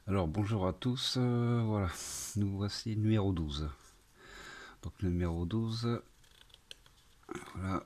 Alors bonjour à tous, voilà, nous voici numéro 12. Donc le numéro 12, voilà,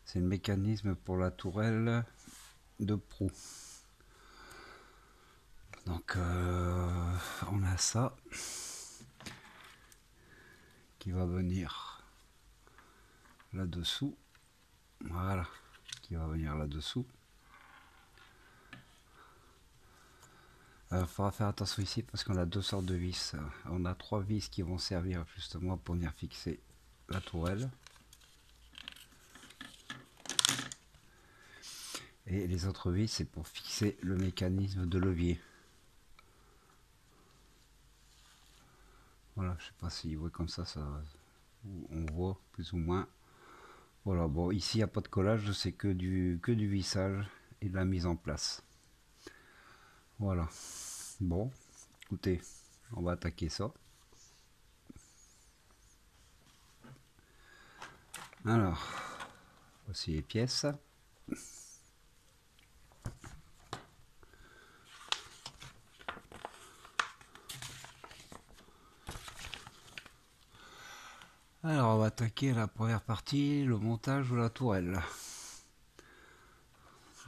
c'est le mécanisme pour la tourelle de proue. Donc on a ça qui va venir là-dessous, voilà, qui va venir là-dessous. Il faudra faire attention ici parce qu'on a deux sortes de vis. On a trois vis qui vont servir justement pour venir fixer la tourelle. Et les autres vis, c'est pour fixer le mécanisme de levier. Voilà, je sais pas si vous voyez comme ça, on voit plus ou moins. Voilà, bon, ici il n'y a pas de collage, c'est que du vissage et de la mise en place. Voilà. Bon, écoutez, on va attaquer ça. Alors, voici les pièces. Alors, on va attaquer la première partie, le montage de la tourelle.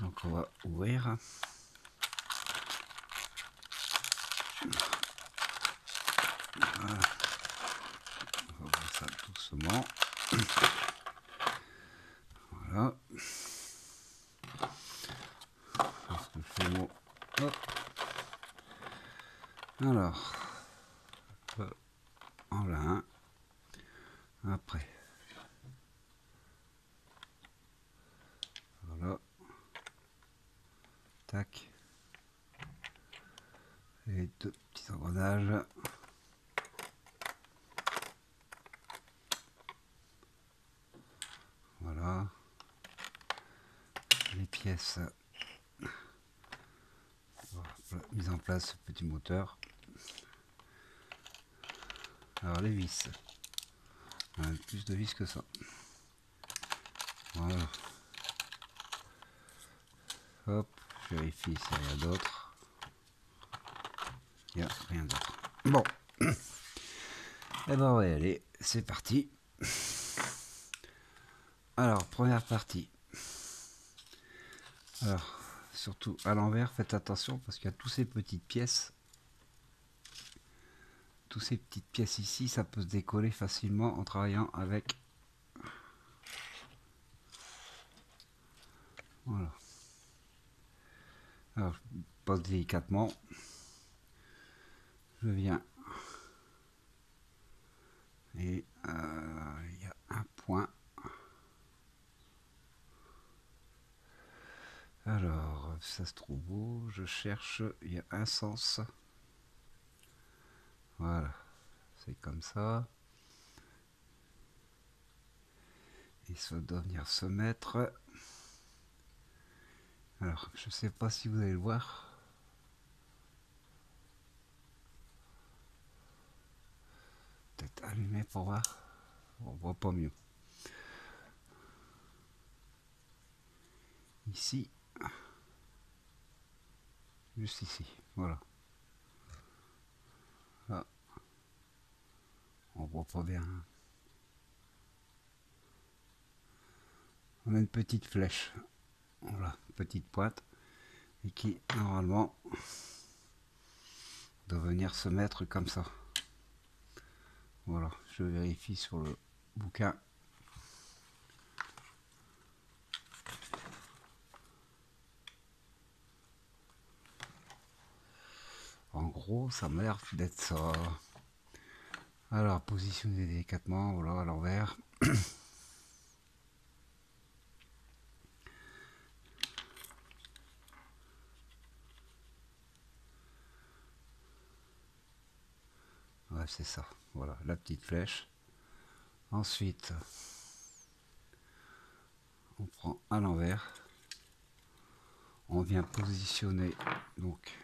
Donc, on va ouvrir. Voilà. On va ouvrir ça doucement. Voilà. Parce que je fais mon... Hop. Alors, voilà un. Après. Voilà. Tac. Et deux petits engrenages. Voilà. Les pièces. Voilà, mise en place ce petit moteur. Alors les vis. On a plus de vis que ça. Voilà. Hop, je vérifie s'il n'y a rien d'autre. Il n'y a rien d'autre. Bon. Et ben on va y aller. C'est parti. Alors, première partie. Alors, surtout à l'envers, faites attention parce qu'il y a toutes ces petites pièces. Toutes ces petites pièces ici, ça peut se décoller facilement en travaillant avec. Voilà. Alors, je pose délicatement. Je viens. Et il y a un point. Alors, ça se trouve où? Je cherche. Il y a un sens. Voilà. C'est comme ça. Et ça doit venir se mettre. Alors, je sais pas si vous allez le voir. Peut-être allumer pour voir. On voit pas mieux. Ici. Juste ici. Voilà. Là. On voit pas bien. On a une petite flèche. Voilà. Petite pointe. Et qui, normalement, doit venir se mettre comme ça. Voilà. Je vérifie sur le bouquin. En gros, ça m'a l'air d'être ça. Alors, positionner délicatement, voilà, à l'envers. Ouais, c'est ça. Voilà, la petite flèche. Ensuite, on prend à l'envers. On vient positionner donc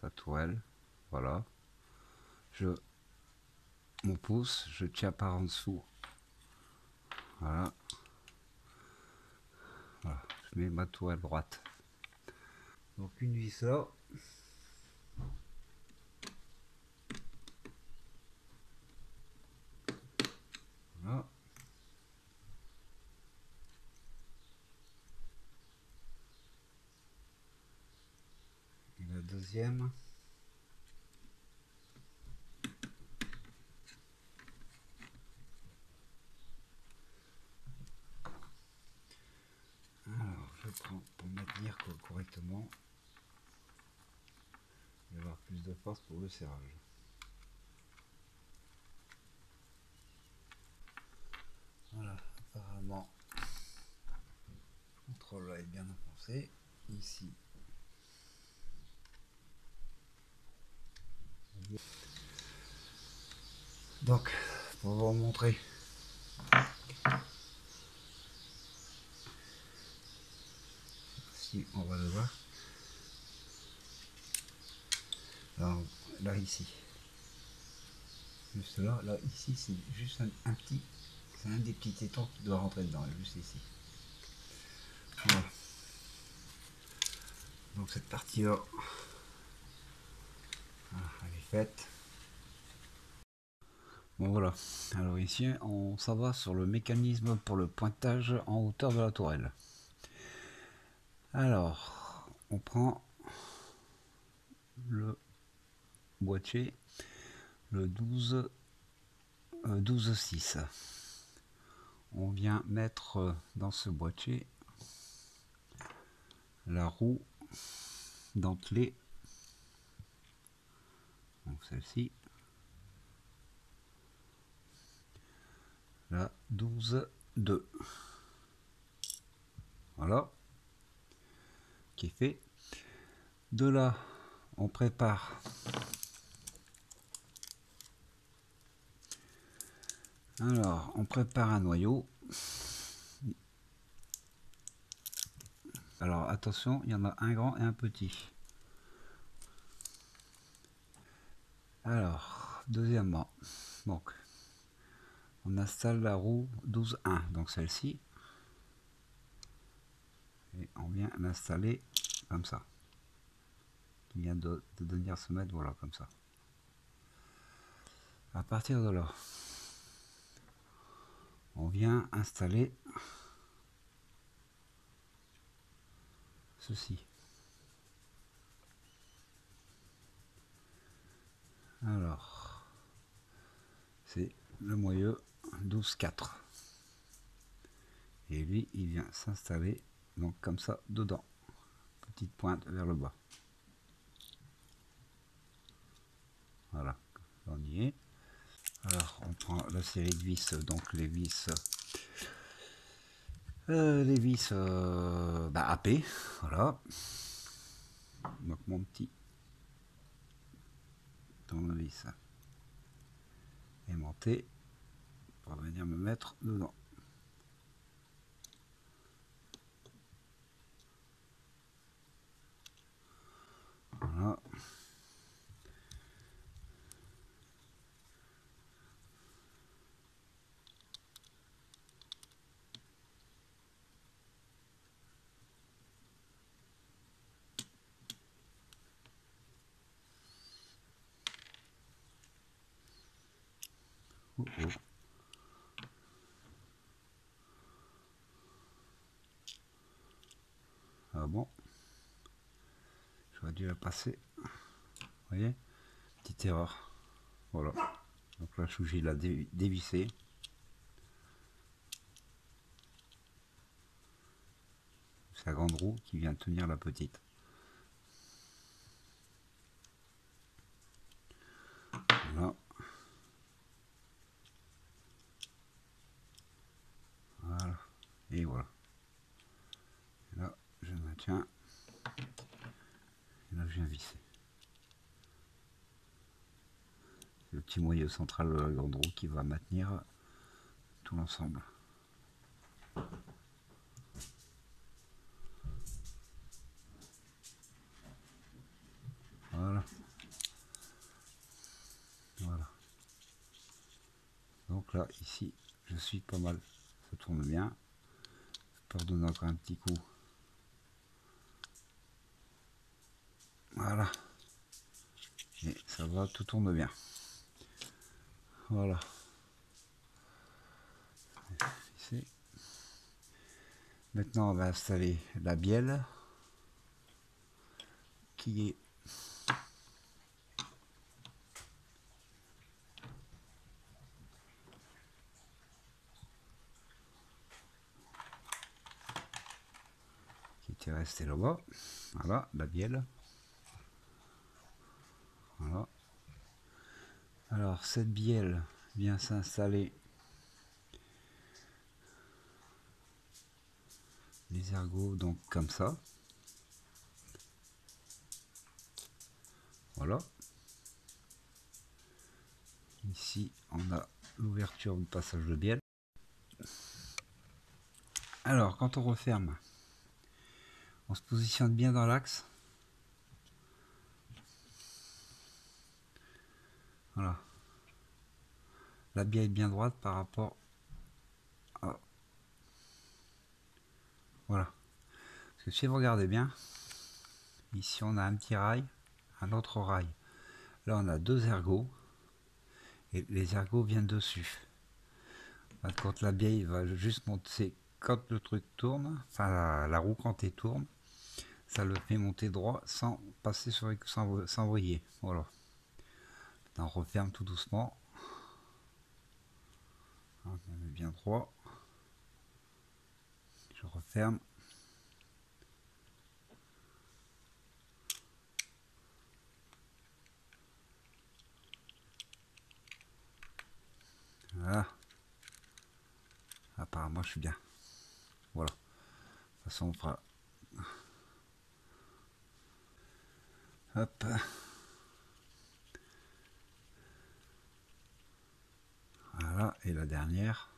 sa tourelle. Voilà. Mon pouce, je tiens par en dessous. Voilà. mets ma tourelle droite. Donc une vis là. Voilà. Et la deuxième. Alors je prends pour maintenir correctement. Et avoir plus de force pour le serrage. Voilà, apparemment le contrôle là est bien enfoncé. Ici. Donc, pour vous montrer, si on va le voir, alors, là ici, juste là, ici c'est juste un petit, c'est un des petits tétons qui doit rentrer dedans, juste ici. Voilà. Donc cette partie là, voilà, elle est faite. Bon voilà, alors ici on s'en va sur le mécanisme pour le pointage en hauteur de la tourelle. Alors, on prend le boîtier, le 12-6. On vient mettre dans ce boîtier la roue dentelée, donc celle-ci, la 12-2. Voilà, qui est fait. De là, on prépare un noyau. Alors attention, il y en a un grand et un petit. Alors, deuxièmement, donc on installe la roue 12-1, donc celle-ci, et on vient l'installer comme ça. Il vient de venir se mettre, voilà, comme ça. À partir de là, on vient installer ceci. Alors, c'est le moyeu 12-4. Et lui, il vient s'installer donc comme ça dedans. Petite pointe vers le bas. Voilà, on y est. Alors, on prend la série de vis, donc les vis AP, voilà. Donc mon petit tournevis aimanté pour venir me mettre dedans. Voilà. Oh, oh. Ah bon, j'aurais dû la passer. Vous voyez, petite erreur. Voilà. Donc là, je l'a dévissé. C'est la grande roue qui vient tenir la petite. Voilà. Voilà. Et voilà. Et là, je maintiens. Et là, je viens visser. C'est le petit moyeu central de la grande roue qui va maintenir tout l'ensemble. Voilà. Voilà. Donc là, ici, je suis pas mal. Ça tourne bien. Je peux redonner encore un petit coup Voilà. Et ça va, tout tourne bien. Voilà. Ici. Maintenant, on va installer la bielle qui est restée là-bas. Voilà, la bielle. Voilà. Alors, cette bielle vient s'installer les ergots, donc comme ça. Voilà. Ici, on a l'ouverture du passage de bielle. Alors, quand on referme, on se positionne bien dans l'axe. Voilà. La bielle est bien droite par rapport à... Voilà. Parce que si vous regardez bien, ici on a un petit rail, un autre rail. Là on a deux ergots. Et les ergots viennent dessus. Quand la bielle va juste monter, quand le truc tourne, enfin la roue quand elle tourne, ça le fait monter droit sans passer sur les, sans vriller. Voilà. On referme tout doucement. On met bien droit. Je referme. Voilà. Apparemment je suis bien. Voilà. De toute façon on fera. Hop. Voilà. Et la dernière.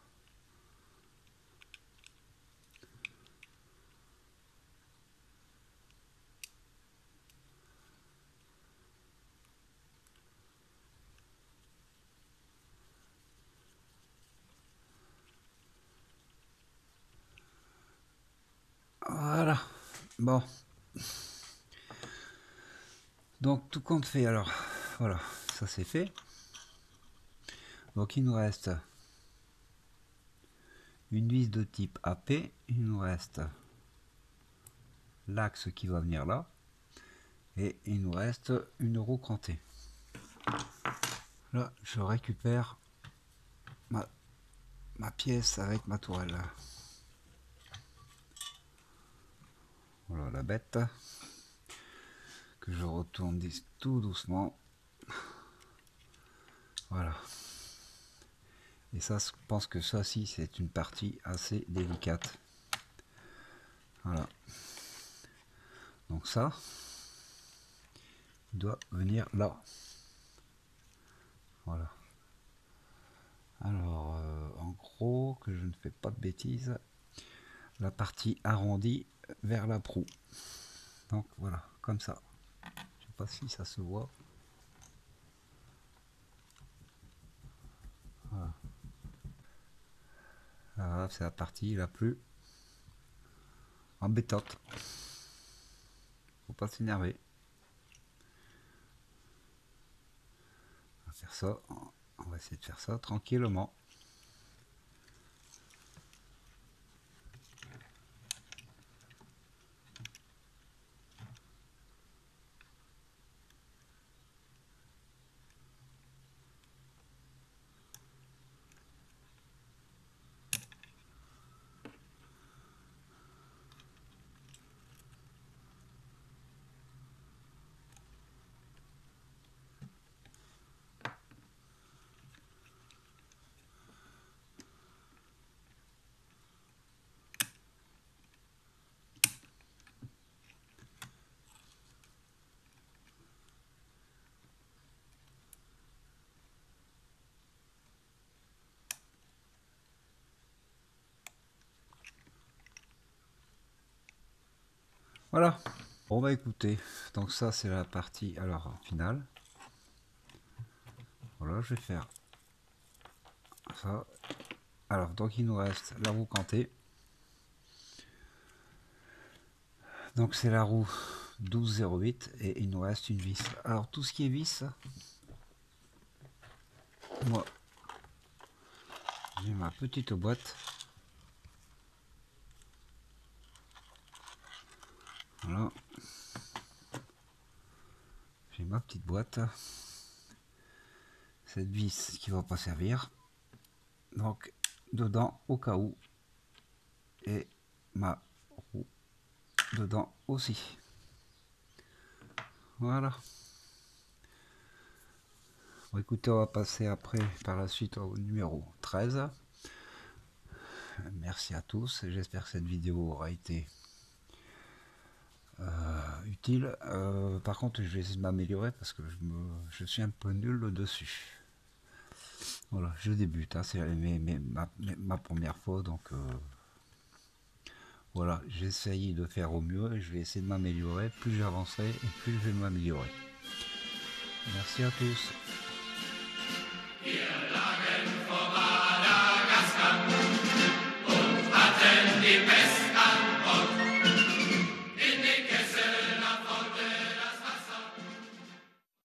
Voilà. Bon. Donc tout compte fait. Alors voilà. Ça c'est fait. Donc il nous reste une vis de type AP. Il nous reste l'axe qui va venir là. Et il nous reste une roue crantée. Là, je récupère ma pièce avec ma tourelle. Voilà la bête. Que je retourne tout doucement. Voilà. Et ça, je pense que ça, si, c'est une partie assez délicate. Voilà. Donc ça, il doit venir là. Voilà. Alors, en gros, que je ne fais pas de bêtises, la partie arrondie vers la proue. Donc voilà, comme ça. Je sais pas si ça se voit. Voilà. Voilà, c'est la partie la plus embêtante. Faut pas s'énerver. On va faire ça. On va essayer de faire ça tranquillement. Voilà. Bon bah écoutez, donc ça c'est la partie alors finale. Voilà, je vais faire ça. Alors donc il nous reste la roue cantée. Donc c'est la roue 12,08 et il nous reste une vis. Alors tout ce qui est vis, moi j'ai ma petite boîte. Voilà. J'ai ma petite boîte. Cette vis qui va pas servir. Donc dedans au cas où. Et ma roue dedans aussi. Voilà. Bon, écoutez, on va passer après par la suite au numéro 13. Merci à tous. J'espère que cette vidéo aura été utile. Par contre, je vais essayer de m'améliorer parce que je suis un peu nul dessus. Voilà, je débute. Hein, c'est ma première fois, donc voilà, j'essaye de faire au mieux et je vais essayer de m'améliorer. Plus j'avancerai et plus je vais m'améliorer. Merci à tous.